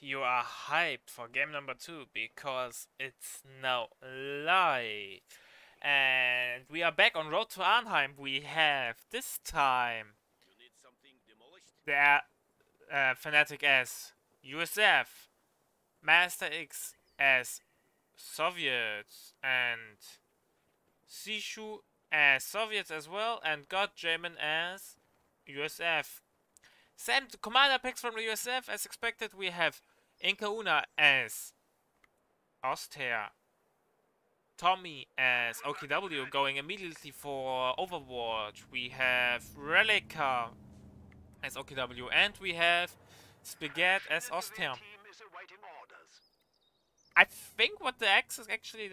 you are hyped for game number 2 because it's now live. And we are back on Road to Arnheim. We have this time the Fnatic as USF, Master X as Soviets, and Sishu as Soviets as well, and God Jamin as USF. Same commander picks from the USF. As expected, we have Inka Una as Oster, Tommy as OKW going immediately for Overwatch. We have Relica as OKW, and we have Spaghetti as Oster. I think what the Axis actually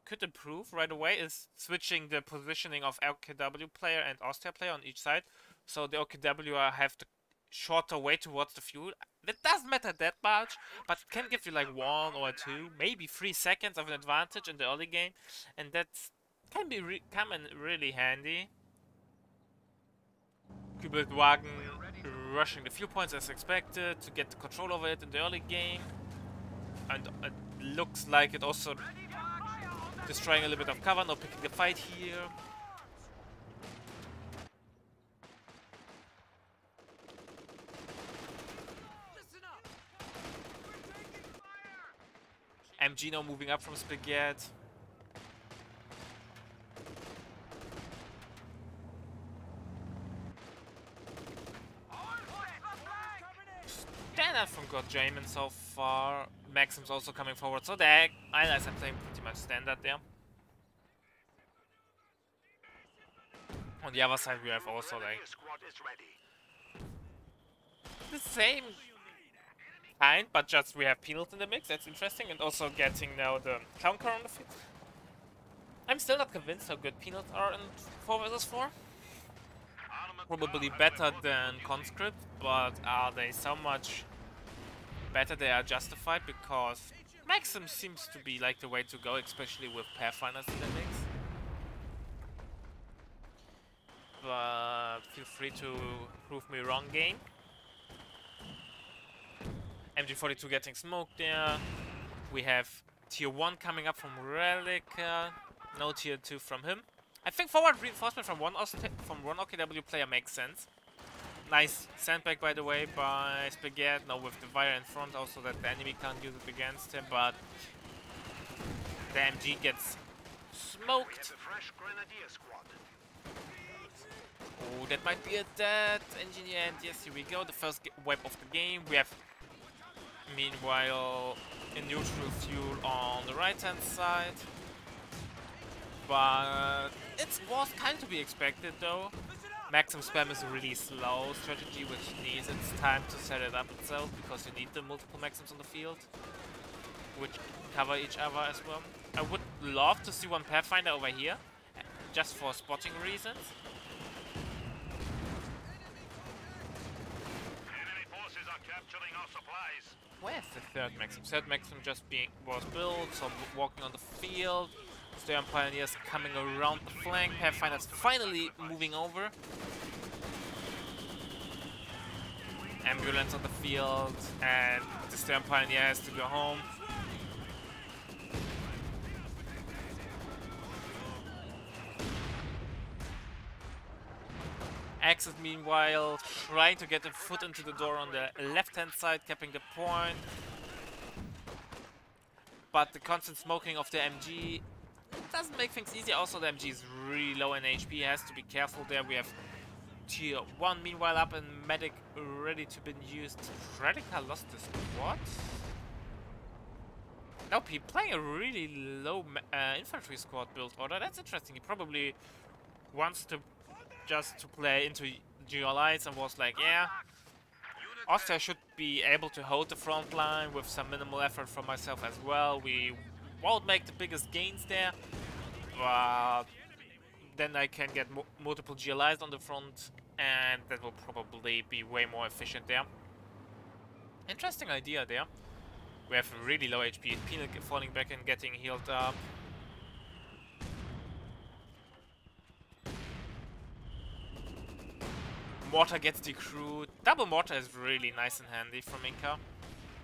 could improve right away is switching the positioning of OKW player and Oster player on each side, so the OKW have the shorter way towards the fuel. That doesn't matter that much, but it can give you like 1 or 2, maybe 3 seconds of an advantage in the early game, and that can be come in really handy. Wagen rushing the fuel points as expected to get the control over it in the early game, and it looks like it also destroying a little bit of cover, no picking the fight here. MG now moving up from Spaghetti. Standard from God Jamin so far. Maxim's also coming forward, so the allies are playing pretty much standard there. On the other side we have also like the same kind, but just we have Peanut in the mix. That's interesting, and also getting now the counter on the field. I'm still not convinced how good Peanuts are in 4 vs 4. Probably better than Conscript, but are they so much better they are justified? Because Maxim seems to be like the way to go, especially with Pathfinders in the mix. But feel free to prove me wrong, game. MG42 getting smoked there. We have tier 1 coming up from Relica. No tier 2 from him. I think forward reinforcement from one OKW player makes sense. Nice sandbag, by the way, by Spaghetti. Now with the wire in front also that the enemy can't use it against him, but the MG gets smoked. Oh, that might be a dead engineer, and yes, here we go. The first wipe of the game. We have meanwhile a neutral fuel on the right hand side, but it was kind of to be expected though. Maxim spam is a really slow strategy which needs its time to set it up itself, because you need the multiple Maxims on the field which cover each other as well. I would love to see one Pathfinder over here just for spotting reasons. Where's the third Maxim? Third Maxim just was built, so walking on the field. Stern Pioneers coming around the flank. Pathfinder's finally moving over. Ambulance on the field, and the Stern Pioneer has to go home. Axis meanwhile trying to get a foot into the door on the left hand side, capping the point. But the constant smoking of the MG doesn't make things easy. Also the MG is really low in HP, he has to be careful there. We have tier 1 meanwhile up and medic ready to be used. Radical lost the squad. Nope, he's playing a really low infantry squad build order. That's interesting. He probably wants to just to play into GLIs and was like, yeah, Austria should be able to hold the front line with some minimal effort from myself as well. We won't make the biggest gains there, but then I can get multiple GLIs on the front, and that will probably be way more efficient there. Interesting idea there. We have really low HP. Peanut falling back and getting healed up. Mortar gets decrewed. Double mortar is really nice and handy from Inka.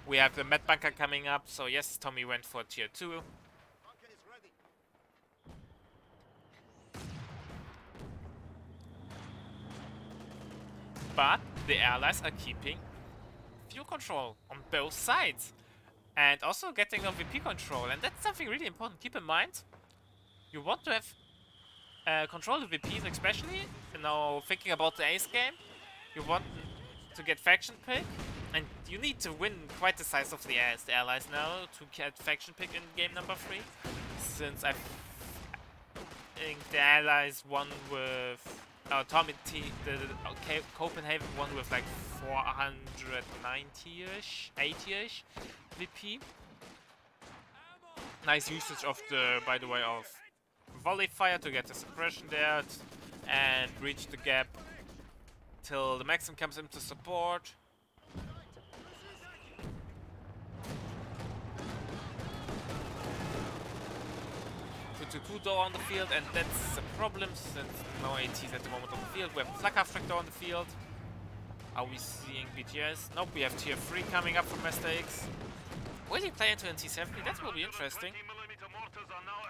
We have the med bunker coming up, so yes, Tommy went for tier 2. But the allies are keeping fuel control on both sides. And also getting on VP control, and that's something really important. Keep in mind, you want to have control of VPs, especially, you know, thinking about the ace game. You want to get faction pick, and you need to win quite the size of the allies now to get faction pick in game number 3. Since I think the allies won with Tommy the Copenhagen won with like 490-ish, 80-ish VP. Nice usage of the, by the way, of volley fire to get the suppression there and breach the gap till the Maxim comes into support. 2-2 door on the field, and that's a problem since no ATs at the moment on the field. We have a flak half track door on the field. Are we seeing BTS? Nope, we have tier 3 coming up from Mr. X. Will he play into NT70? That will be interesting.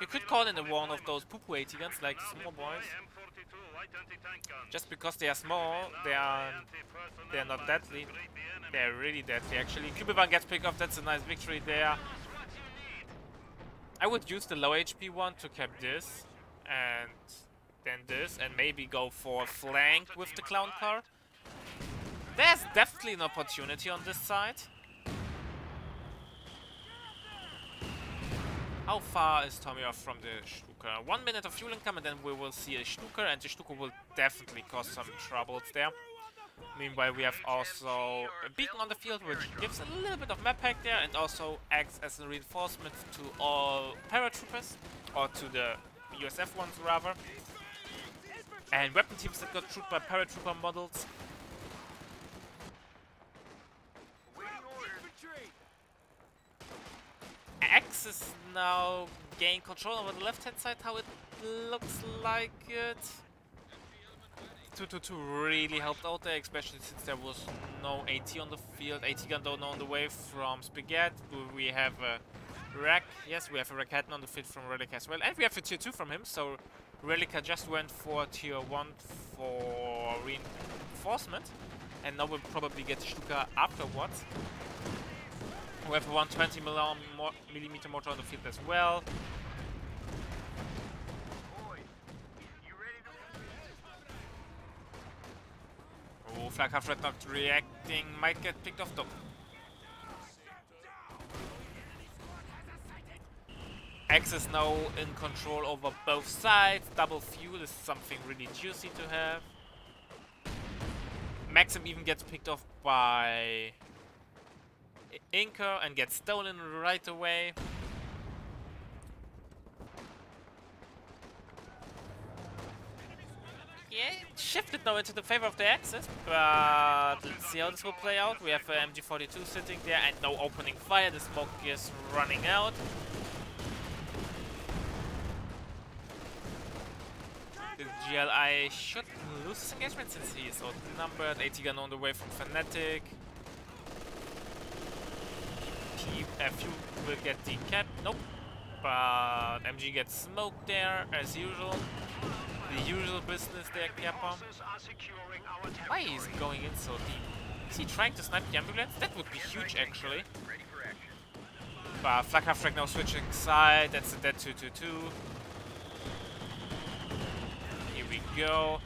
You could call in one of those poo-poo AT guns, like small boys. Just because they are small, they are not deadly. They are really deadly actually. COPEHAVEN gets picked up, that's a nice victory there. I would use the low HP one to cap this, and then this, and maybe go for flank with the clown car. There's definitely an opportunity on this side. How far is Tommy off from the Stuka? 1 minute of fuel income, and then we will see a Stuka, and the Stuka will definitely cause some troubles there. Meanwhile, we have also a beacon on the field, which gives a little bit of map hack there, and also acts as a reinforcement to all paratroopers, or to the USF ones rather. And weapon teams that got shoot by paratrooper models. X is now gain control over the left hand side, how it looks like it. 222 really helped out there, especially since there was no AT on the field. AT gun don't know on the way from Spaghetti. We have a Rack. Yes, we have a Rack on the field from Relic as well. And we have a tier 2 from him, so Relica just went for tier 1 for reinforcement. And now we'll probably get Stuka afterwards. We have a 120mm mortar on the field as well. Oh, flag half red not reacting, might get picked off though. X is now in control over both sides. Double fuel is something really juicy to have. Maxim even gets picked off by Inker and gets stolen right away. Yeah, it shifted now into the favor of the Axis, but let's see how this will play out. We have MG42 sitting there and no opening fire. The smoke is running out. The GLI should lose his engagement since he is outnumbered. AT gun on the way from Fnatic. PFU will get the cap. Nope. But MG gets smoked there as usual. The usual business there, Kappa. Why is he going in so deep? Is he trying to snipe the ambulance? That would be huge actually. But Flak half track now switching side. That's a dead 222. Here we go.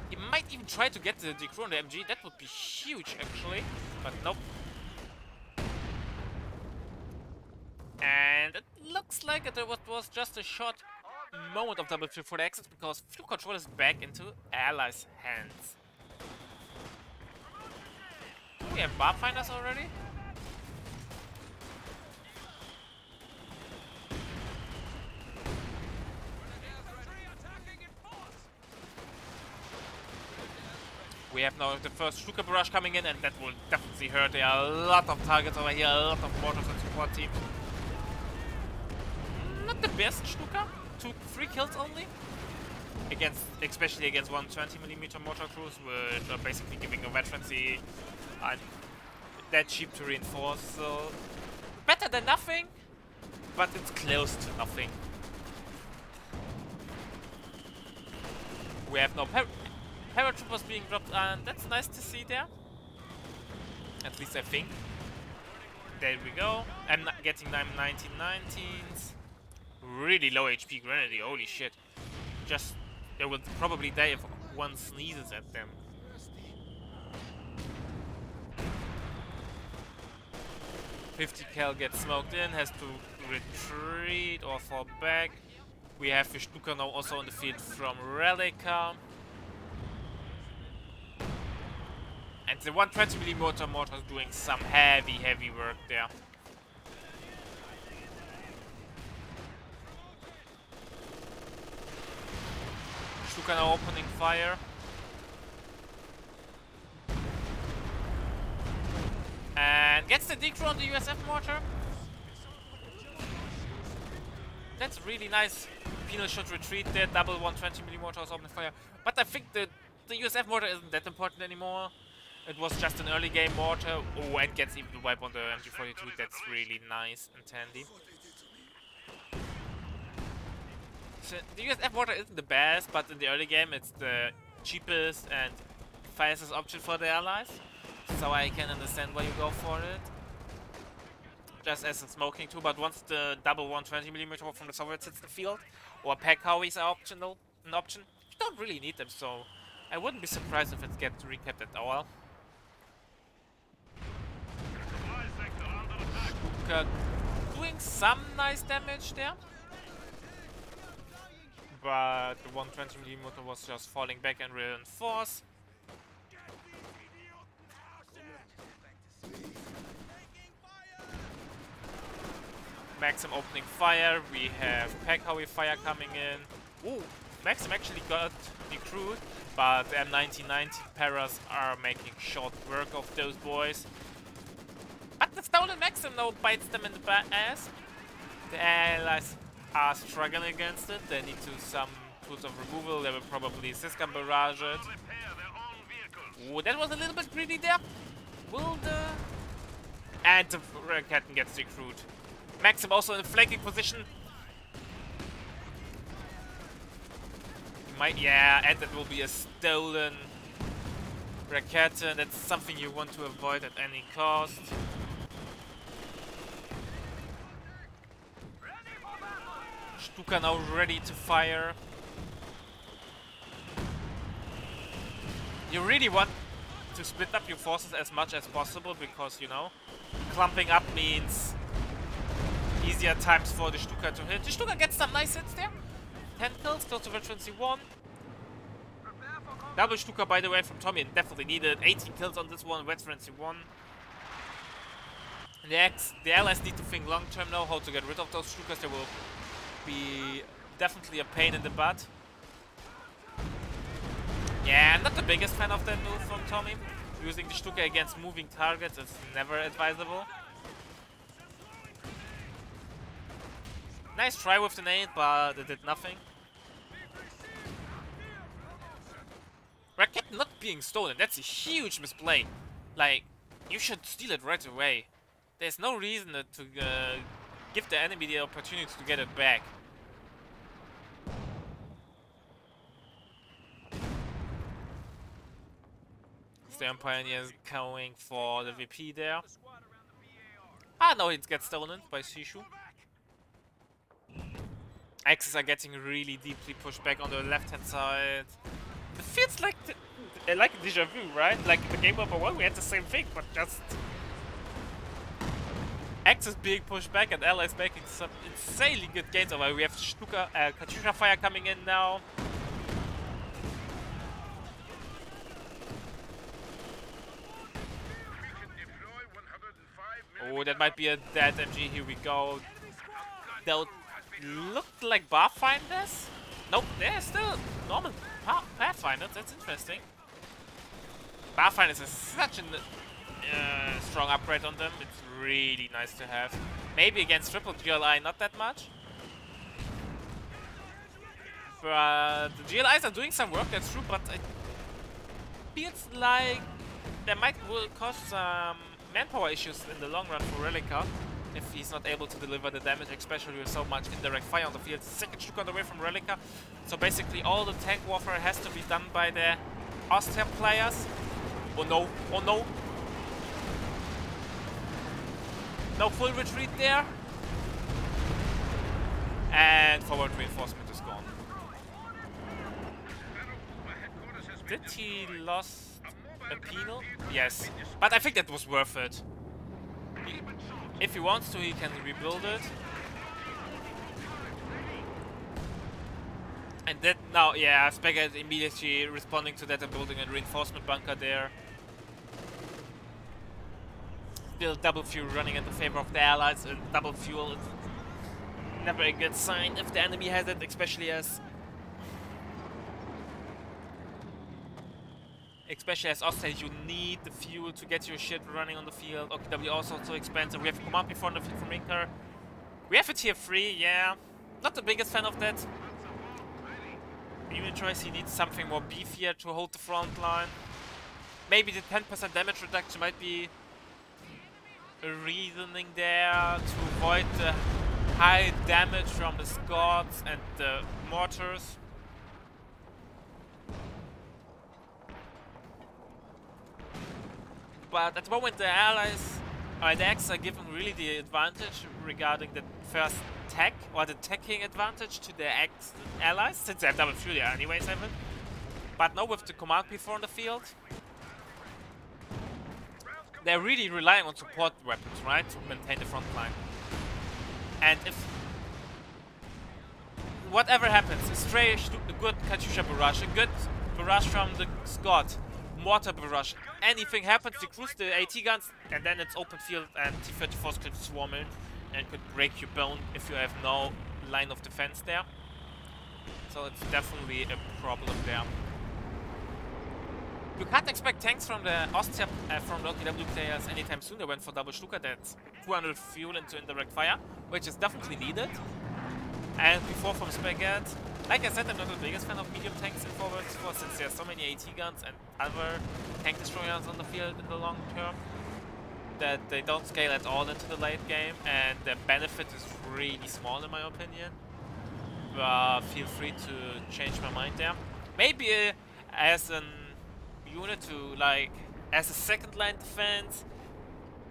He might even try to get the crew on the MG. That would be huge actually. But nope. And it looks like it was just a short moment of double kill for the Axis because fuel control is back into Allies' hands. Do we have bar finders already? We have now the first Stuka barrage coming in, and that will definitely hurt. There are a lot of targets over here, a lot of mortars and support teams. Not the best Stuka. 3 kills only. Especially against 120mm mortar crews, which are basically giving a veterancy that cheap to reinforce, so better than nothing, but it's close to nothing. We have no paratroopers being dropped, and that's nice to see there. At least I think. There we go. I'm getting 1919s. Really low HP grenadier, holy shit. Just, they will probably die if one sneezes at them. $50 cal gets smoked in, has to retreat or fall back. We have the Stuka now also on the field from Relica. And the 120mm mortar is doing some heavy work there. Stuka now opening fire. And gets the decrew on the USF mortar. That's really nice. Penal should retreat there, double 120mm mortars opening fire. But I think the USF mortar isn't that important anymore. It was just an early game mortar. Oh, and gets even the wipe on the MG42. That's really nice and handy. So the USF mortar isn't the best, but in the early game it's the cheapest and fastest option for the allies. So I can understand why you go for it. Just as a smoking too, but once the double 120mm from the Soviets hits the field, or pack howies are an option, you don't really need them, so I wouldn't be surprised if it gets recapped at all. Stuka doing some nice damage there. But the 120mm was just falling back and reinforce. Maxim opening fire, we have pack howie fire coming in. Ooh, Maxim actually got decrewed, but the M1990 paras are making short work of those boys. But the stolen Maxim now bites them in the ass. The allies are struggling against it. They need to some tools of removal. They will probably Syscam barrage it. Ooh, that was a little bit greedy there. Will the... And the captain gets decrewed. Maxim also in a flanking position. Might, yeah, and that will be a stolen Rakete. That's something you want to avoid at any cost. Stuka now ready to fire. You really want to split up your forces as much as possible because, you know, clumping up means easier times for the Stuka to hit. The Stuka gets some nice hits there. 10 kills, close to veterancy 1. Double Stuka, by the way, from Tommy, and definitely needed. 18 kills on this one, veterancy 1. The allies need to think long term now, how to get rid of those Stukas. They will be definitely a pain in the butt. Yeah, I'm not the biggest fan of that move from Tommy. Using the Stuka against moving targets is never advisable. Nice try with the nade, but it did nothing. Rakete not being stolen, that's a huge misplay. Like, you should steal it right away. There's no reason to give the enemy the opportunity to get it back. Stern Pioneer is going for the VP there. Ah, no, it gets stolen by Shishu. Axes are getting really deeply pushed back on the left-hand side. It feels like like a déjà vu, right? Like in the Game Over 1 we had the same thing, but just Axes being pushed back and allies making some insanely good gains over. We have Stuka, Katyusha fire coming in now. Oh, that might be a dead MG. Here we go. They'll look like Pathfinders? Nope, they're still normal Pathfinders. That's interesting. Pathfinders is such a strong upgrade on them. It's really nice to have. Maybe against triple GLI, not that much. But the GLIs are doing some work, that's true, but it feels like they might will cost some manpower issues in the long run for Relica if he's not able to deliver the damage, especially with so much indirect fire on the field. Second Stuka away from Relica, so basically all the tank warfare has to be done by the Austrian players. Oh no, oh no. No full retreat there. And forward reinforcement is gone. Did he lost a penal? Yes. But I think that was worth it. If he wants to, he can rebuild it. And that now, yeah, Spaghetti immediately responding to that and building a reinforcement bunker there. Still double fuel running in the favor of the allies, and double fuel is never a good sign if the enemy has it, especially as Austria, you need the fuel to get your shit running on the field. OKW also so expensive. We have command before on the field from Rinker. We have a tier 3, yeah. Not the biggest fan of that. Unit choice, he needs something more beefier to hold the front line. Maybe the 10% damage reduction might be a reasoning there to avoid the high damage from the Scots and the mortars. But at the moment the allies, or the Axis are given really the advantage regarding the first tech, or the teching advantage to the allies, since they have double fuel there anyways, Evan. But now with the command P4 on the field, they're really relying on support weapons, right, to maintain the front line. And if whatever happens, a stray, a good Katyusha barrage, a good barrage from the Scot, mortar barrage, anything happens, they cruise the AT guns, and then it's open field and T-34s could swarm in and could break your bone if you have no line of defense there. So it's definitely a problem there. You can't expect tanks from the Austria, from the OKW players anytime soon. They went for double Stuka, that's 200 fuel into indirect fire, which is definitely needed. And before from Spaghetti, like I said, I'm not the biggest fan of medium tanks in forwards for, since there are so many AT guns and other tank destroyers on the field in the long term, that they don't scale at all into the late game, and the benefit is really small in my opinion. Feel free to change my mind there. Maybe as an unit to, like, as a second line defense,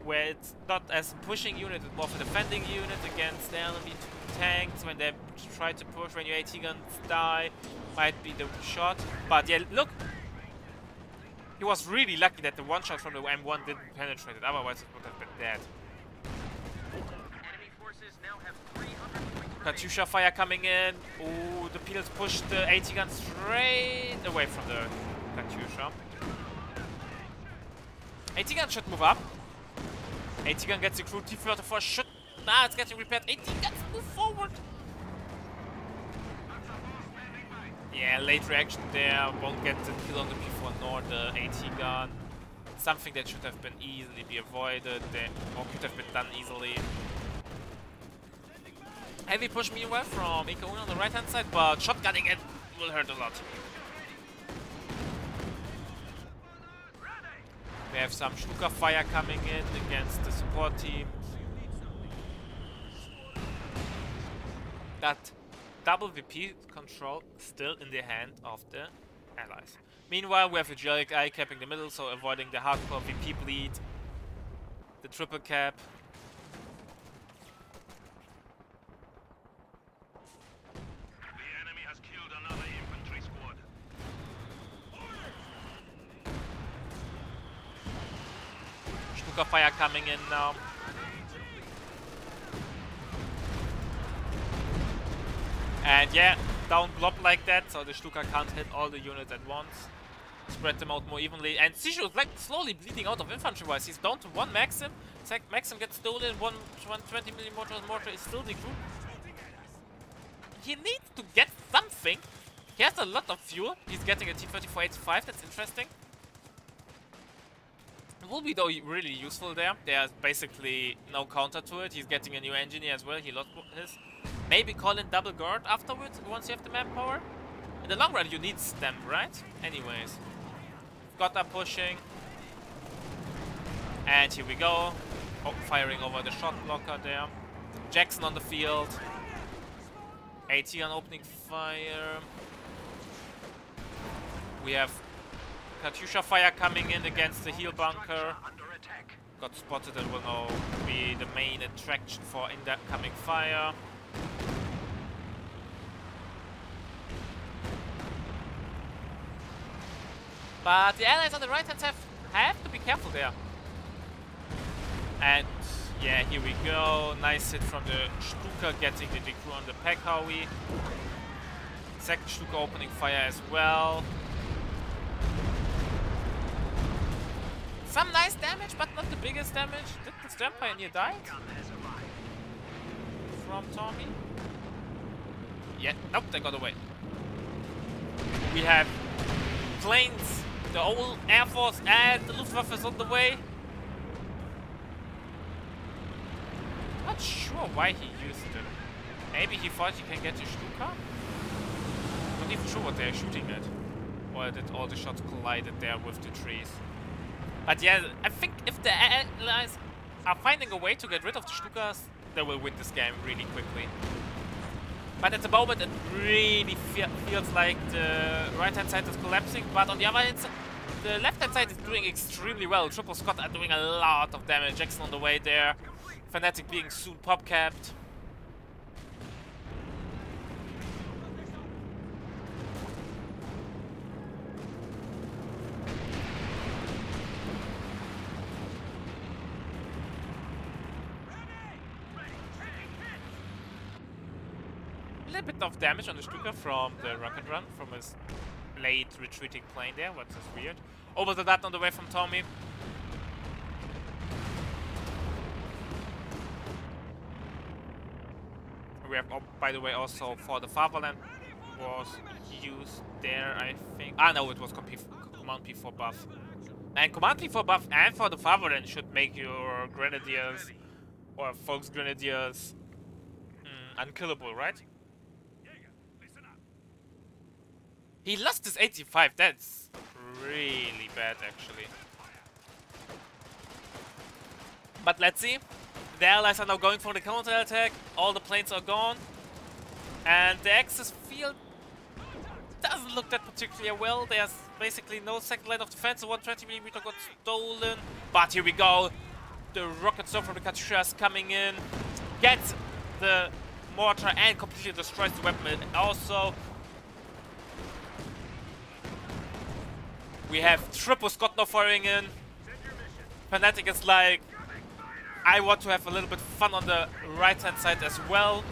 where it's not as a pushing unit, it's more of a defending unit against the enemy tanks when they try to push, when your AT guns die, might be the shot. But yeah, look, he was really lucky that the one shot from the M1 didn't penetrate it, otherwise it would have been dead. Katyusha fire coming in. Ooh, the Peels push the AT gun straight away from the Katyusha. AT gun should move up. AT gun gets the crew. T-34 should. Nah, it's getting repaired. AT guns move forward. Yeah, late reaction there. Won't get the kill on the P4 nor the AT gun. Something that should have been easily be avoided, or could have been done easily. Heavy push meanwhile from Ikaun on the right hand side, but shotgunning it will hurt a lot. We have some Stuka fire coming in against the support team. That double VP control still in the hand of the allies. Meanwhile, we have a GLI capping the middle, so avoiding the hardcore VP bleed, the triple cap. Stuka fire coming in now. And yeah, down blob like that, so the Stuka can't hit all the units at once. Spread them out more evenly. And Sishu is like slowly bleeding out of infantry wise. He's down to one Maxim. Maxim gets stolen, 120mm mortar is still the group. He needs to get something. He has a lot of fuel. He's getting a T-34-85, that's interesting. It will be though really useful there. There's basically no counter to it. He's getting a new engineer as well. He lost his. Maybe call in double guard afterwards once you have the manpower. In the long run you need them, right? Anyways. Got up pushing. And here we go. Oh, firing over the shot blocker there. Jackson on the field. AT on opening fire. We have Katyusha fire coming in against the heel bunker. Got spotted and will now be the main attraction for incoming fire. But the allies on the right hand side have to be careful there. And yeah, here we go. Nice hit from the Stuka, getting the Decrew on the Pekhawi. Second Stuka opening fire as well. Some nice damage, but not the biggest damage. Did the Stern Pioneer die? From Tommy? Yeah, nope, they got away. We have planes, the whole Air Force and the Luftwaffe is on the way. Not sure why he used them. Maybe he thought he can get the Stuka? Not even sure what they're shooting at. Or did all the shots collided there with the trees? But yeah, I think if the allies are finding a way to get rid of the Stukas, they will win this game really quickly. But at the moment it really feels like the right hand side is collapsing, but on the other hand, the left hand side is doing extremely well. Triple Scott are doing a lot of damage. Jackson on the way there. Fnatic being soon pop capped. A little bit of damage on the Stuka from the rocket run from his late retreating plane there, which is weird. Over the dot on the way from Tommy. We have, by the way, also for the Fatherland was used there, I think. Ah, no, it was Command P for buff. And Command P for buff and for the Fatherland should make your Grenadiers or Volksgrenadiers unkillable, right? He lost his 85, that's really bad actually. But let's see. The allies are now going for the counter-attack. All the planes are gone. And the Axis field doesn't look that particularly well. There's basically no second line of defense. The 120mm got stolen. But here we go. The rocket storm from the Katyusha is coming in. Gets the mortar and completely destroys the weapon also. We have Triple Scott now firing in. Fnatic is like, I want to have a little bit fun on the right hand side as well.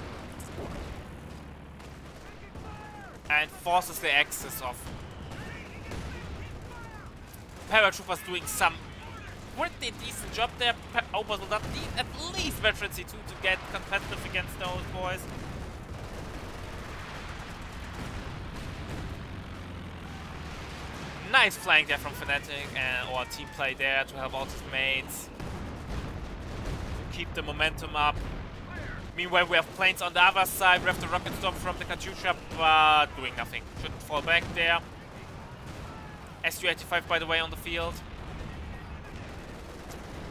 And forces the Axis off. Paratroopers doing some pretty decent job there. Opus will not need at least Veteran C2 to get competitive against those boys. Nice flank there from Fnatic or team play there to help out his mates. Keep the momentum up. Meanwhile, we have planes on the other side. We have the rocket storm from the Katyusha, but doing nothing. Shouldn't fall back there. Su-85, by the way, on the field.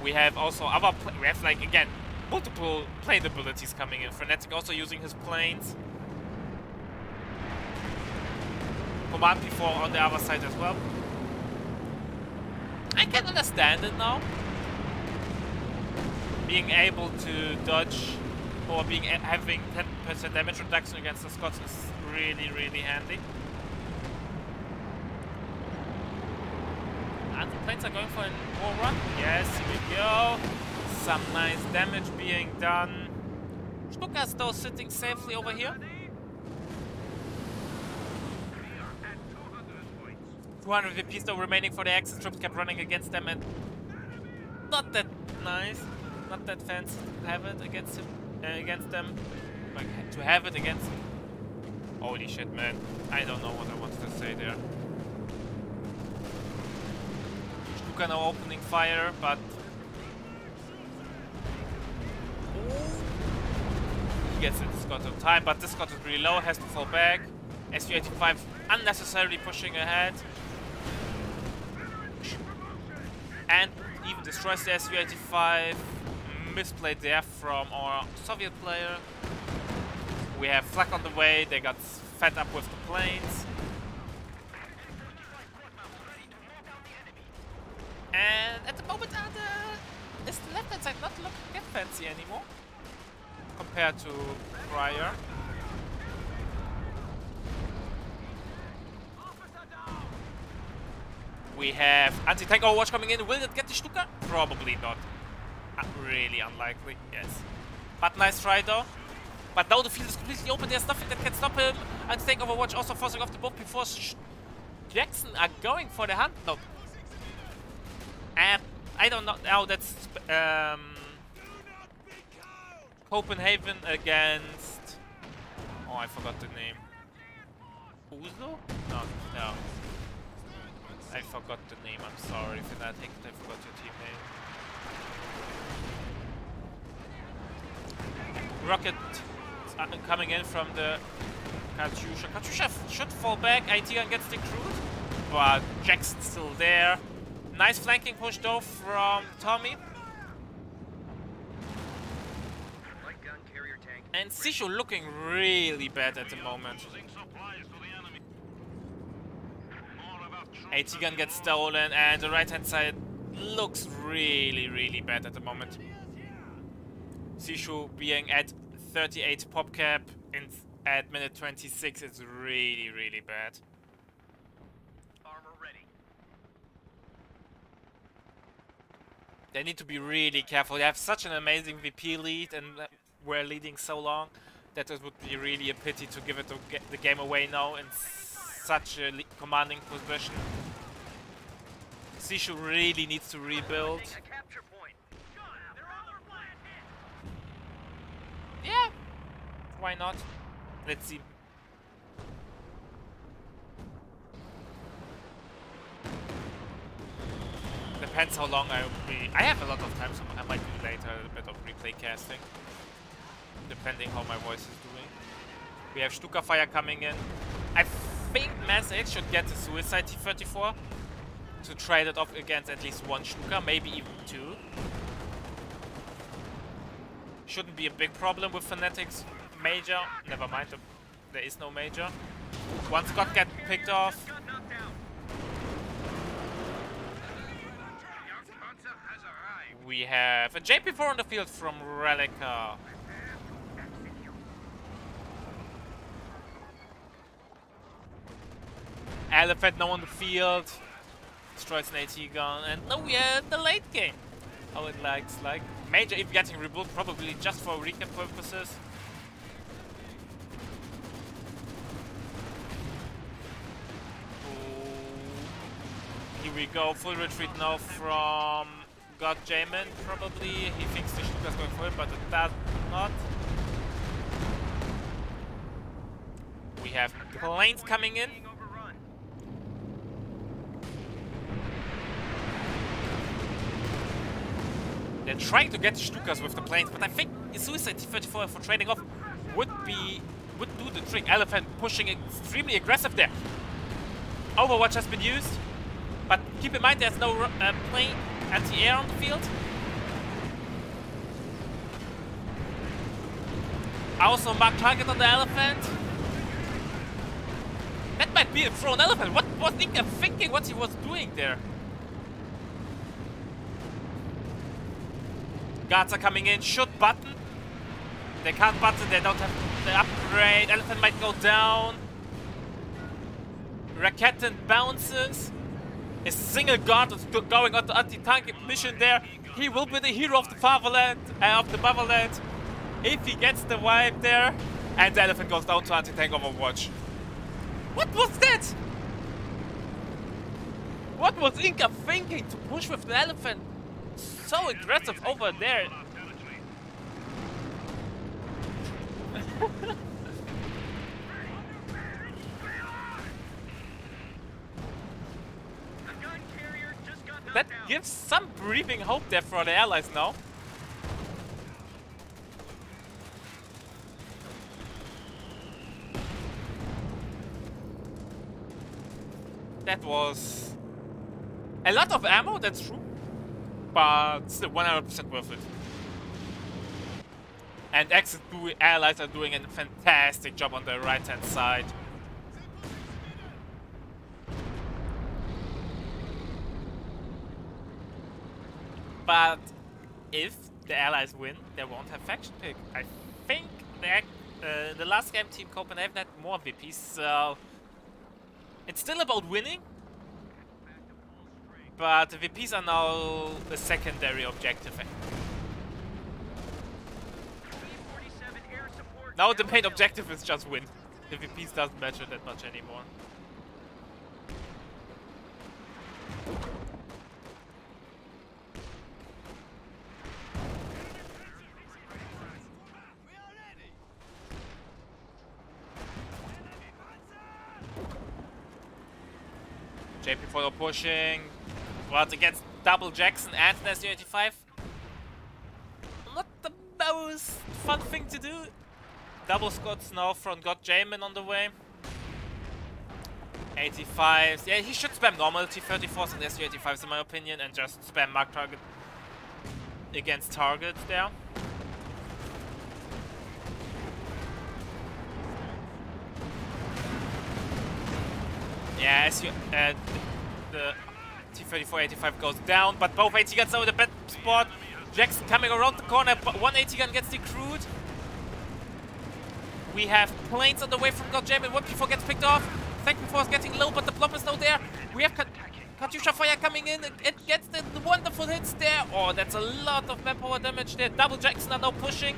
We have also other. We have, like, again, multiple plane abilities coming in. Fnatic also using his planes. Command P4 on the other side as well. I can understand it now. Being able to dodge or having 10% damage reduction against the Scots is really, really handy. And the planes are going for a war run. Yes, here we go. Some nice damage being done. Stuka's though sitting safely over here. 200 VP still remaining for the Axis. Troops kept running against them and not that nice. Not that fancy to have it against him, against them. Like, to have it against him. Holy shit, man. I don't know what I wanted to say there. Stuka now opening fire, but... He gets it, Scott in time, but this Scott is really low, has to fall back. Su-85 unnecessarily pushing ahead. And even destroys the Su-85. Misplay there from our Soviet player. We have flak on the way. They got fed up with the planes. And at the moment, is the left-hand side not looking that fancy anymore compared to prior. We have anti-tank overwatch coming in. Will it get the Stuka? Probably not. Really unlikely, yes. But nice try though. But now the field is completely open. There's nothing that can stop him. Anti-tank overwatch also forcing off the boat before Jackson are going for the hunt. No. And I don't know. Now that's Copenhagen against. Oh, I forgot the name. GOSU? No, no. I forgot the name. I'm sorry, Fnatic. I forgot your team name. Rocket coming in from the Katyusha. Katyusha should fall back. IT-Gun gets the crude, but Jackson's still there. Nice flanking push though from Tommy. And Sishu looking really bad at the moment. AT-Gun gets stolen and the right hand side looks really, really bad at the moment. Sishu being at 38 pop cap at minute 26 is really, really bad. They need to be really careful. They have such an amazing VP lead and we're leading so long that it would be really a pity to give it the game away now in such a commanding position. Sishu really needs to rebuild. Yeah, why not? Let's see. Depends how long I will be. I have a lot of time, so I might do later a bit of replay casting. Depending how my voice is doing. We have Stuka Fire coming in. I think Mass 8 should get the Suicide T-34 to trade it off against at least one Stuka, maybe even two. Shouldn't be a big problem with Fnatic's Major. Never mind, there is no Major. One Scott gets picked off. We have a JP4 on the field from Relica. Elephant now on the field. Destroys an AT gun. And now we are at the late game. How it likes like. Major even getting rebuilt probably just for recap purposes. Here we go. Full retreat now from God Jamin, probably. He thinks the Stuka's going for it, but it does not. We have planes coming in. They're trying to get Stukas with the planes, but I think a Suicide T-34 for trading off would do the trick. Elephant pushing extremely aggressive there. Overwatch has been used, but keep in mind there's no plane anti-air on the field. Also mark target on the Elephant. That might be a thrown Elephant. What was Inca thinking what he was doing there? Guards are coming in, shoot button. They can't button, they don't have the upgrade. Elephant might go down. Raketen bounces. A single guard is going on the anti-tank mission there. He will be the hero of the fatherland, of the motherland, if he gets the wipe there. And the Elephant goes down to anti-tank overwatch. What was that? What was Inca thinking to push with the Elephant so aggressive over there? That gives some breathing hope there for the allies now. That was a lot of ammo, that's true. but still 100% worth it. And allies are doing a fantastic job on the right hand side. But if the allies win, they won't have faction pick. I think the last game Team Copenhagen had more VPs, so it's still about winning. But the VPs are now a secondary objective. Now the main objective is just win. The VPs doesn't matter that much anymore. JP follow pushing. But against double Jackson and an SU-85. Not the most fun thing to do. Double Scots now from God Jamin on the way. 85s. Yeah, he should spam normal T-34s and SU-85s in my opinion and just spam mark target against target there. Yeah, the T-34-85 goes down, but both AT guns are in a bad spot. Jackson coming around the corner, but one AT gun gets decrewed. We have planes on the way from God Jamin. 1P4 gets picked off. Tank P4 is getting low, but the plop is now there. We have Katyusha fire coming in. It gets the wonderful hits there. Oh, that's a lot of manpower damage there. Double Jackson are now pushing.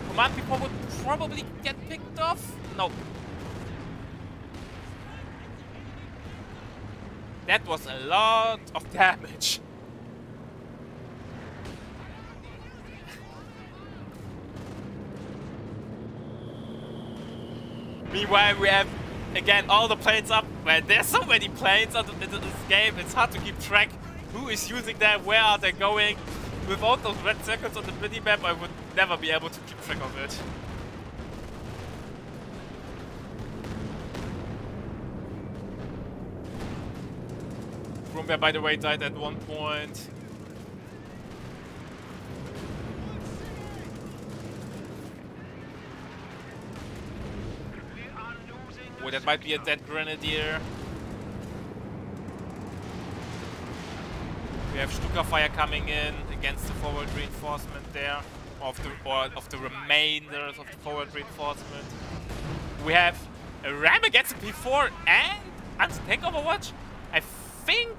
Command P4 would probably get picked off. No. That was a lot of damage. Meanwhile, we have, again, all the planes up. Well, there's so many planes in this game, it's hard to keep track who is using them, where are they going. Without those red circles on the mini-map, I would never be able to keep track of it. Roombear, by the way, died at one point. Oh, that might be a dead Grenadier. We have Stuka fire coming in against the forward reinforcement there, of the remainders of the forward reinforcement. We have a ram against a P4 and anti-tank Overwatch. I think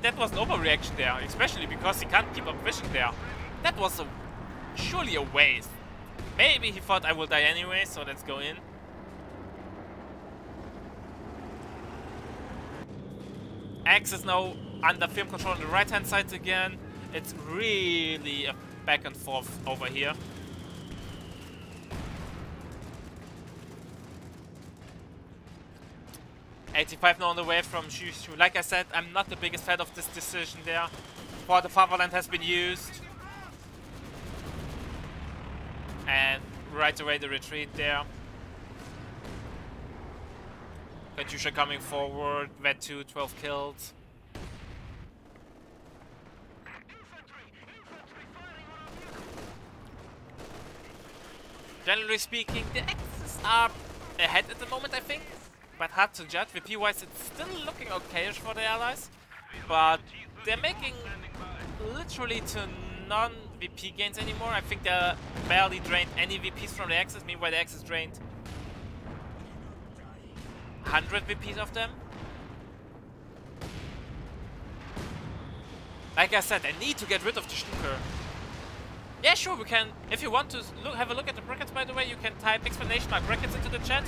that was an overreaction there, especially because he can't keep up vision there. That was surely a waste. Maybe he thought I will die anyway, so let's go in. Axe is now under film control on the right hand side again. It's really a back and forth over here. '85 now on the way from GOSU. Like I said, I'm not the biggest fan of this decision there. For the Fatherland has been used. And right away the retreat there. Katyusha coming forward, Vet 2, 12 killed. Generally speaking, the Axis are ahead at the moment, I think. But hard to judge. VP-wise, it's still looking okayish for the allies. But they're making literally to non-VP gains anymore. I think they barely drained any VPs from the Axis. Meanwhile, the Axis drained 100 VPs of them. Like I said, I need to get rid of the Stuka. Yeah, sure, we can. If you want to have a look at the brackets, by the way, you can type exclamation mark brackets into the chat.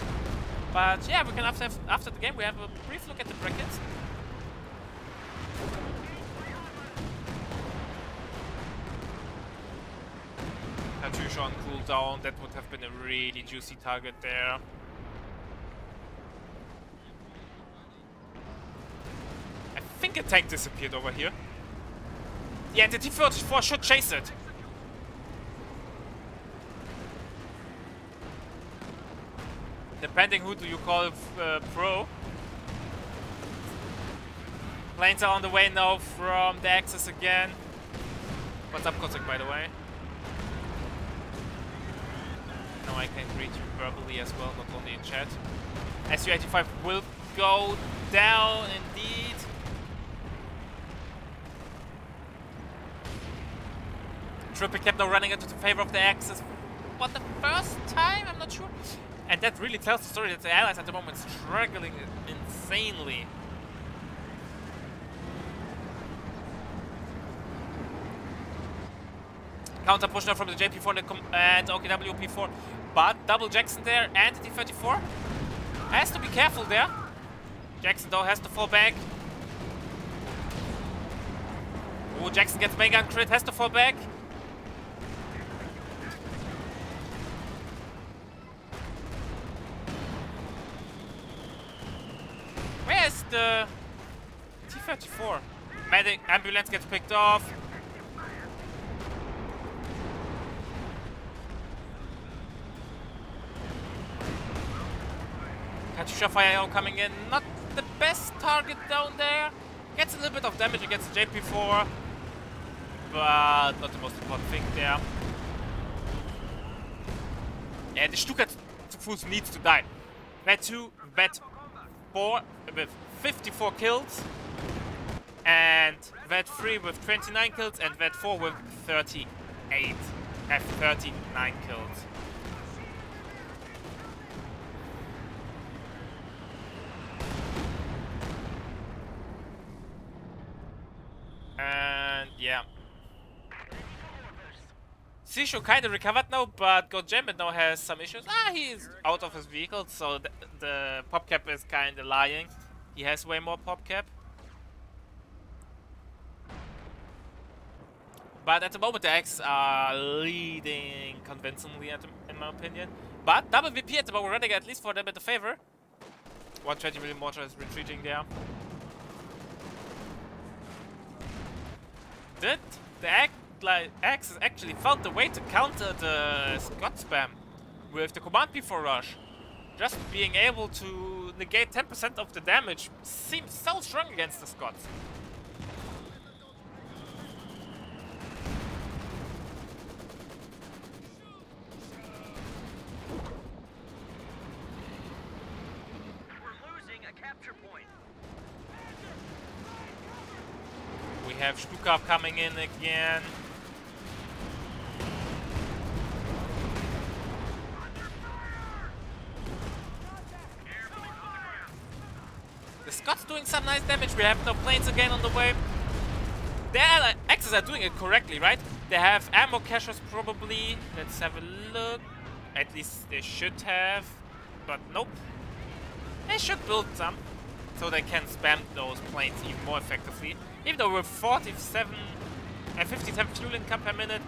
But yeah, we can after the game we have a brief look at the brackets. Katyusha on cooldown, that would have been a really juicy target there. I think a tank disappeared over here. Yeah, the T-34 should chase it. Depending who do you call pro. Planes are on the way now from the Axis again. What's up, Kozak, by the way? Now I can greet you verbally as well, not only in chat. SU-85 will go down indeed. Triple kept now running into the favor of the Axis for the first time, I'm not sure. And that really tells the story that the Allies at the moment struggling insanely. Counter push now from the JP4 and OKW P4, but double Jackson there and the T-34 has to be careful there. Jackson though has to fall back. Oh, Jackson gets main gun crit, has to fall back. Where is the T-34? Medic ambulance gets picked off. Katyusha fire coming in, not the best target down there. Gets a little bit of damage against the JP4, but not the most important thing there. And the Stuka zu Fuß needs to die. Vet 2, Vet 4 with 54 kills, and Vet 3 with 29 kills, and Vet 4 with 38. Have 39 kills. And yeah. Sisho kinda recovered now, but Godjambit now has some issues. He's out of his vehicle, so the pop cap is kinda lying. He has way more pop cap. But at the moment the X are leading convincingly in my opinion. But double VP at the moment running at least for them in the favor. 120mm mortar is retreating there. Did the Axis actually found the way to counter the Scott spam with the command P4 rush? Just being able to negate 10% of the damage seems so strong against the Scots. We're losing a capture point. We have Stukov coming in again. The Scots doing some nice damage. We have no planes again on the way. The Axis are doing it correctly, right? They have ammo caches probably. Let's have a look. At least they should have. But nope. They should build some, so they can spam those planes even more effectively. Even though we're 47 and 57 fuel income per minute,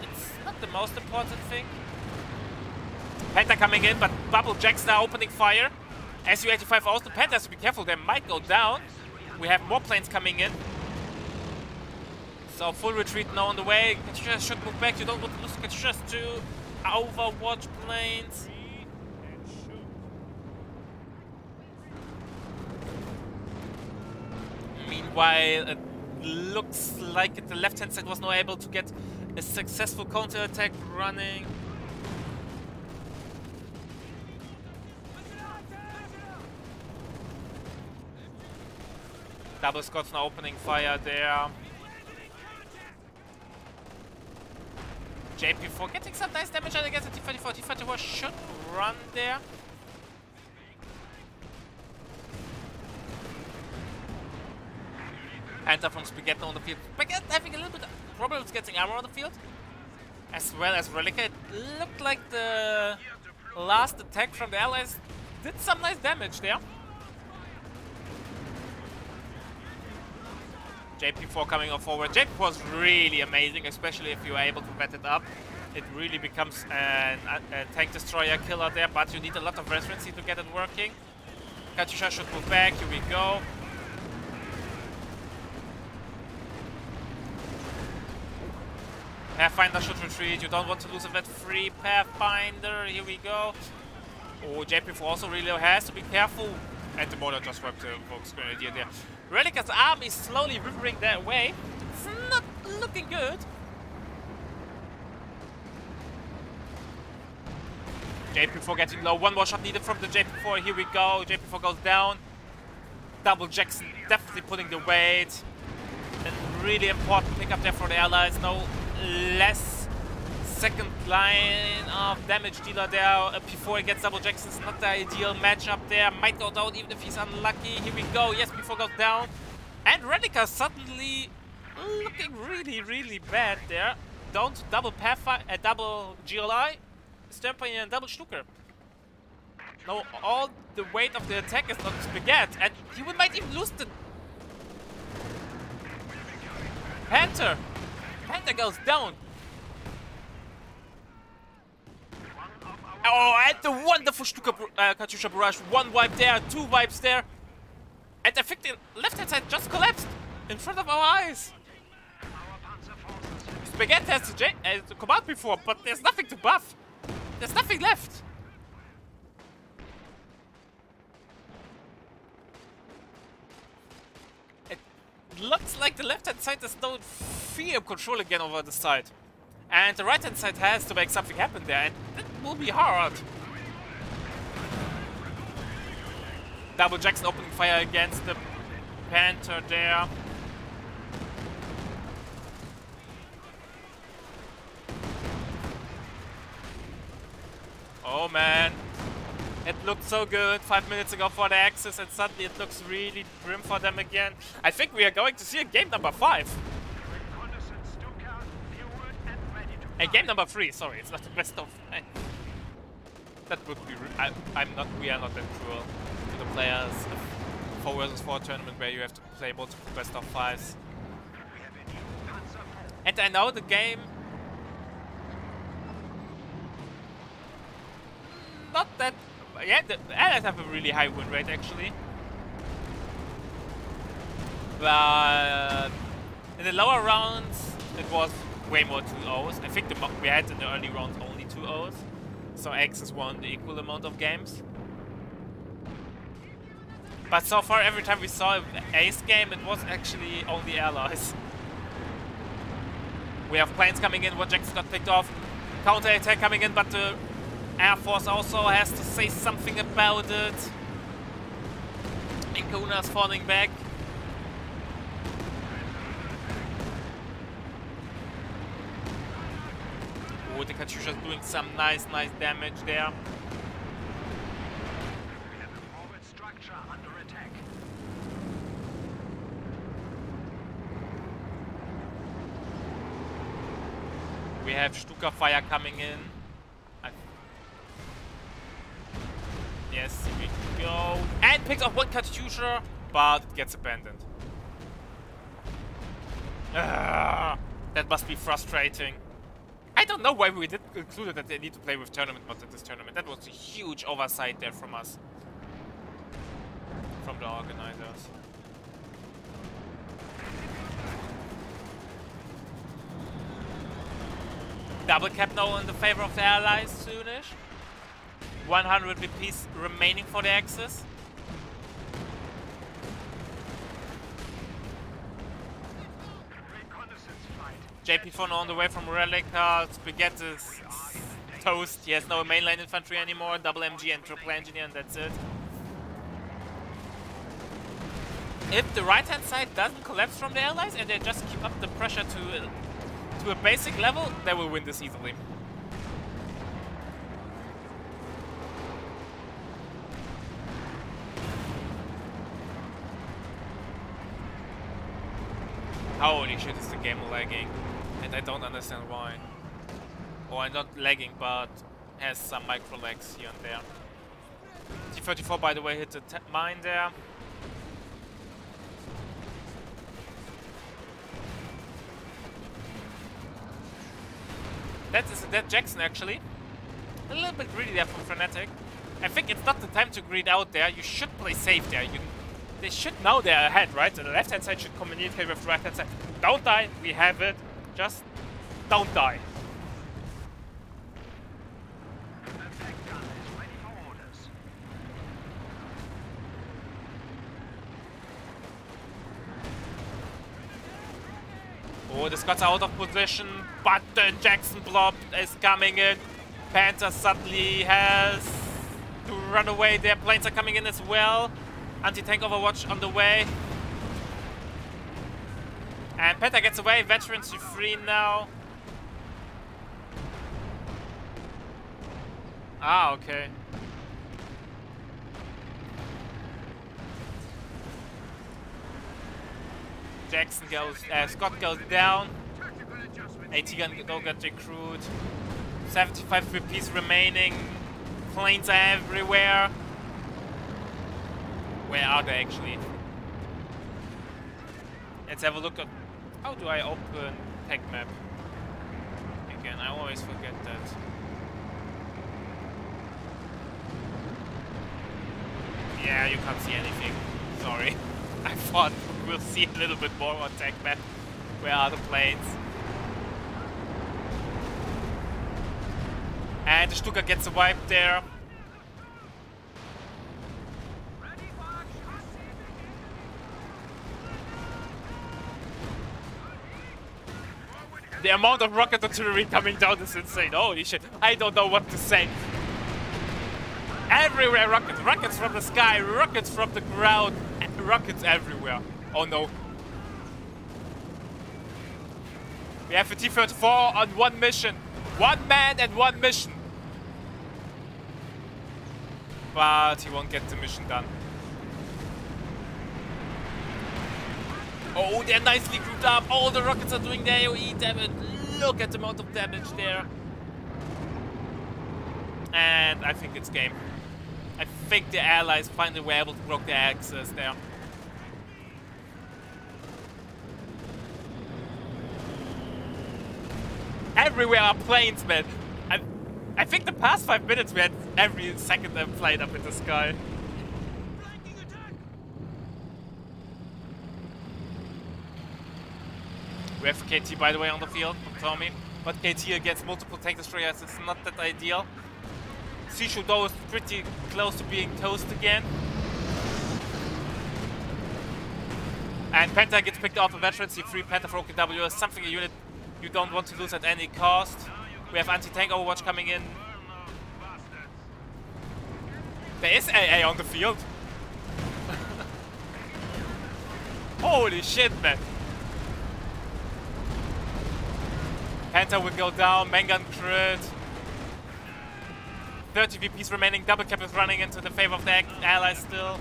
it's not the most important thing. Panther coming in, but Bubble Jacks now opening fire. SU-85 also, Panther has to be careful, they might go down. We have more planes coming in. So full retreat now on the way. Katyusha should move back, you don't want to lose Katyusha's to Overwatch planes. Meanwhile, it looks like the left-hand side was not able to get a successful counter-attack running. Double Scots now opening fire there. JP4 getting some nice damage against the T-34. T-34 should run there. Panther from Spaghetti on the field. Spaghetti having a little bit of problems getting armor on the field, as well as Relica. It looked like the last attack from the Allies did some nice damage there. JP4 coming on forward. JP4 was really amazing, especially if you are able to vet it up. It really becomes a tank destroyer killer there, but you need a lot of residency to get it working. Katyusha should move back. Here we go. Pathfinder should retreat. You don't want to lose a vet free Pathfinder. Here we go. Oh, JP4 also really has to be careful. And the mortar just wiped the Volks Grenadier there. Relica's army is slowly withering their way. It's not looking good. JP4 getting low. One more shot needed from the JP4. Here we go. JP4 goes down. Double Jackson definitely pulling the weight. A really important pickup there for the Allies. No less second line of damage dealer there. P4 against Double Jackson's not the ideal matchup there. Might go down even if he's unlucky. Here we go. Yes, P4 goes down. And Relica suddenly looking really, really bad there. Don't double Pathfinder, double GLI. Stamper and double Stuker. No, all the weight of the attack is on Spaghetti, and he might even lose the Panther. Panther goes down. Oh, and the wonderful Stuka Katyusha barrage. One wipe there, two wipes there, and I think the left-hand side just collapsed in front of our eyes. Spaghetti has to come out before, but there's nothing to buff. There's nothing left. It looks like the left-hand side has no fear of control again over the side. And the right-hand side has to make something happen there, and that will be hard. Double Jackson opening fire against the Panther there. Oh man, it looked so good 5 minutes ago for the Axis, and suddenly it looks really grim for them again. I think we are going to see a game number 5. And game number 3, sorry, it's not the best of. That would be. We are not that cruel to the players. 4 versus 4 tournament where you have to play multiple best of 5s. And I know the game. Not that. Yeah, the Allies have a really high win rate actually. But in the lower rounds, it was way more 2-0s. I think we had in the early rounds only 2-0s. So Axis won the equal amount of games. But so far, every time we saw an ace game, it was actually only Allies. We have planes coming in, what Jackson got picked off. Counter attack coming in, but the Air Force also has to say something about it. Inkuna's falling back. Oh, the Katyusha's doing some nice damage there. We have the forward structure under attack. We have Stuka fire coming in. Yes, here we go. And picks off one Katyusha, but it gets abandoned. That must be frustrating. I don't know why we didn't include that they need to play with tournament mods at this tournament. That was a huge oversight there from us. From the organizers. Double cap now in the favor of the Allies soonish. 100 VPs remaining for the Axis. JP4 on the way from Relica. Spaghetti's toast. He has no mainline infantry anymore. Double MG and triple engineer, and that's it. If the right hand side doesn't collapse from the Allies and they just keep up the pressure to a basic level, they will win this easily. Holy shit, is the game lagging? And I don't understand why. Or not lagging, but has some micro lags here and there. T-34, by the way, hit the mine there. That is a dead Jackson, actually. A little bit greedy there from Fnatic. I think it's not the time to greed out there. You should play safe there. They should know they're ahead, right? The left-hand side should communicate with the right-hand side. Don't die, we have it. Just don't die. Oh, the Scots are out of position, but the Jackson blob is coming in. Panther suddenly has to run away. Their planes are coming in as well. Anti-tank overwatch on the way. And Panther gets away. Veterans are free now. Ah, okay. Jackson goes, Scott goes down. AT gun don't get recruit. 75 repeats remaining. Planes are everywhere. Where are they actually? Let's have a look at. How do I open tech map? Again, I always forget that. Yeah, you can't see anything. Sorry. I thought we'll see a little bit more on tech map. Where are the planes? And the Stuka gets a wipe there. The amount of rocket artillery coming down is insane. Holy shit. I don't know what to say. Everywhere rockets. Rockets from the sky. Rockets from the ground. Rockets everywhere. Oh no. We have a T-34 on one mission. One man and one mission. But he won't get the mission done. Oh, they're nicely grouped up. All the rockets are doing their AoE damage. Look at the amount of damage there. And I think it's game. I think the allies finally were able to block their axis there. Everywhere are planes, man. I think the past 5 minutes we had every second plane up in the sky. We have KT, by the way, on the field from Tommy. But KT against multiple tank destroyers is not that ideal. Sishu, though, is pretty close to being toast again. And Penta gets picked off a veteran C3. Penta for OKW is something a unit you don't want to lose at any cost. We have anti-tank overwatch coming in. There is AA on the field. Holy shit, man. Penta will go down, Mangan crit. 30 VPs remaining, double cap is running into the favor of the allies still.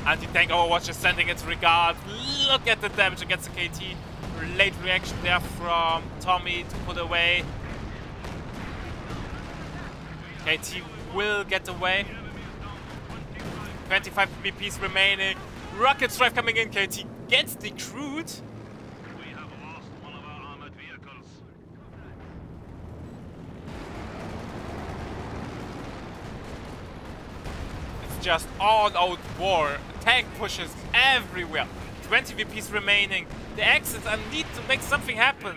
Anti-tank overwatch is sending its regards. Look at the damage against the KT. Late reaction there from Tommy to put away. KT will get away. 25 VPs remaining. Rocket strike coming in. KT gets decrued. It's just all-out war. Tank pushes everywhere. 20 VPs remaining. The exits need to make something happen.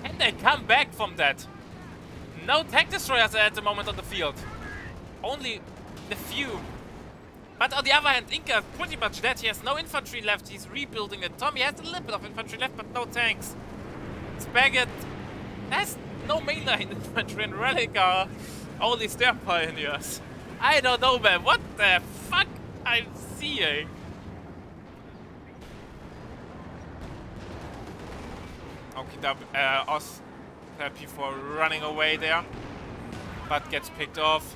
Can they come back from that? No tank destroyers at the moment on the field. Only the few. But on the other hand, Inca is pretty much dead. He has no infantry left. He's rebuilding it. Tommy has a little bit of infantry left, but no tanks. Spaggett has no mainline infantry, and Relic are only stair pioneers. I don't know, man. What the fuck I'm seeing? Okay, Oz happy for running away there, but gets picked off.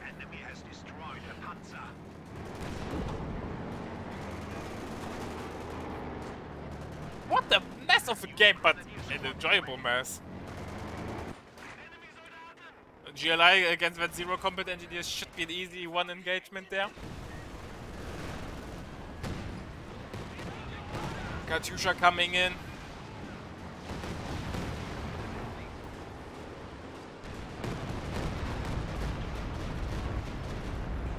Enemy has destroyed a Panzer. What a mess of a game, but an enjoyable mess. GLI against that Zero Combat Engineers should be an easy one engagement there. Katyusha coming in.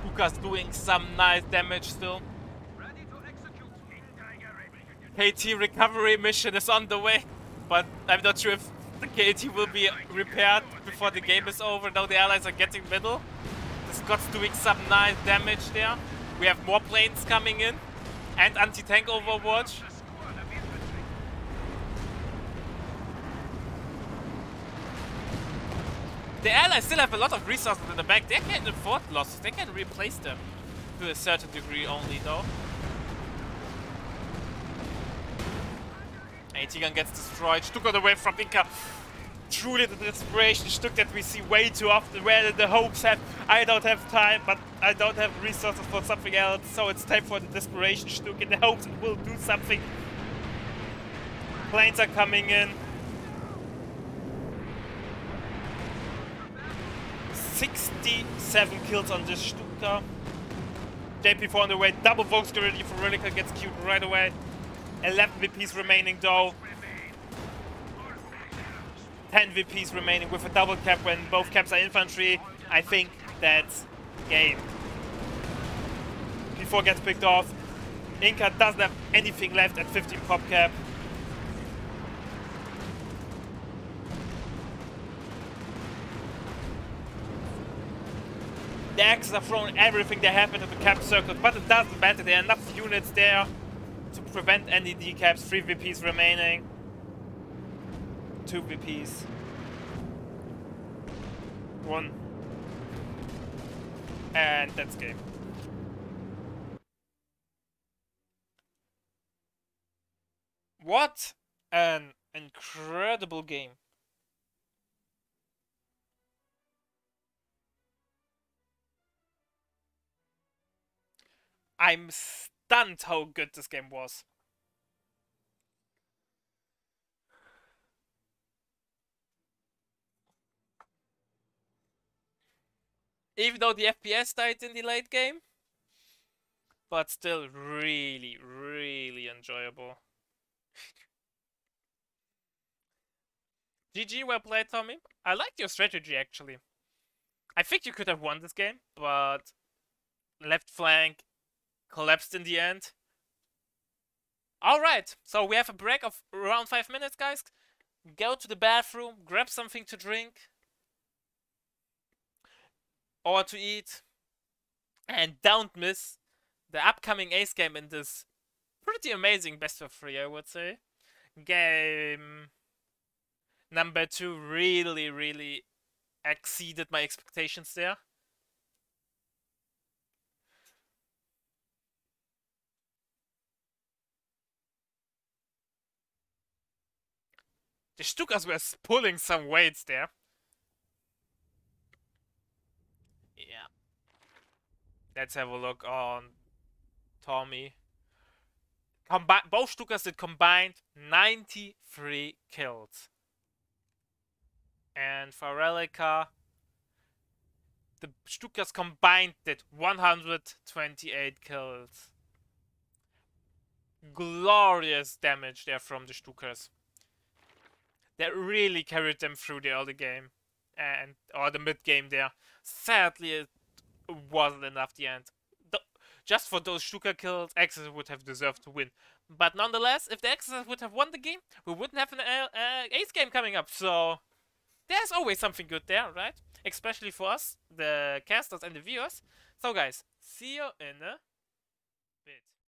Puka's doing some nice damage still. KT recovery mission is on the way, but I'm not sure if the KT will be repaired before the game is over. Now the allies are getting middle. The Scots doing some nice damage there. We have more planes coming in. And anti-tank overwatch. The allies still have a lot of resources in the back. They can't afford losses. They can replace them. To a certain degree only though. AT-gun gets destroyed. Stuck away from Inca. Truly the desperation Stuck that we see way too often, where the hopes have, I don't have time, but I don't have resources for something else, so it's time for the desperation Stuck in the hopes it will do something. Planes are coming in. 67 kills on this Stuka. JP4 on the way, double Volkswagen for Relica gets queued right away. 11 VPs remaining though. 10 VPs remaining with a double cap when both caps are infantry. I think that's game. P4 gets picked off. Inca doesn't have anything left at 15 pop cap. The Axes are throwing everything they have into the cap circle, but it doesn't matter. There are enough units there to prevent any decaps. 3 VPs remaining. 2 VPs. 1. And that's game. What an incredible game. I'm stunned how good this game was. Even though the FPS died in the late game, but still really, really enjoyable. GG, well played, Tommy. I liked your strategy, actually. I think you could have won this game, but left flank collapsed in the end. Alright, so we have a break of around 5 minutes, guys. Go to the bathroom, grab something to drink or to eat, and don't miss the upcoming ace game in this pretty amazing best of 3, I would say. Game number 2 really, really exceeded my expectations there. The Stukas were pulling some weights there. Yeah. Let's have a look on Tommy. Both Stukas did combined 93 kills. And for Relica, the Stukas combined did 128 kills. Glorious damage there from the Stukas. That really carried them through the early game or the mid game there. Sadly, it wasn't enough the end. Just for those Stuka kills, Axis would have deserved to win. But nonetheless, if the Axis would have won the game, we wouldn't have an ace game coming up. So there's always something good there, right? Especially for us, the casters and the viewers. So guys, see you in a bit.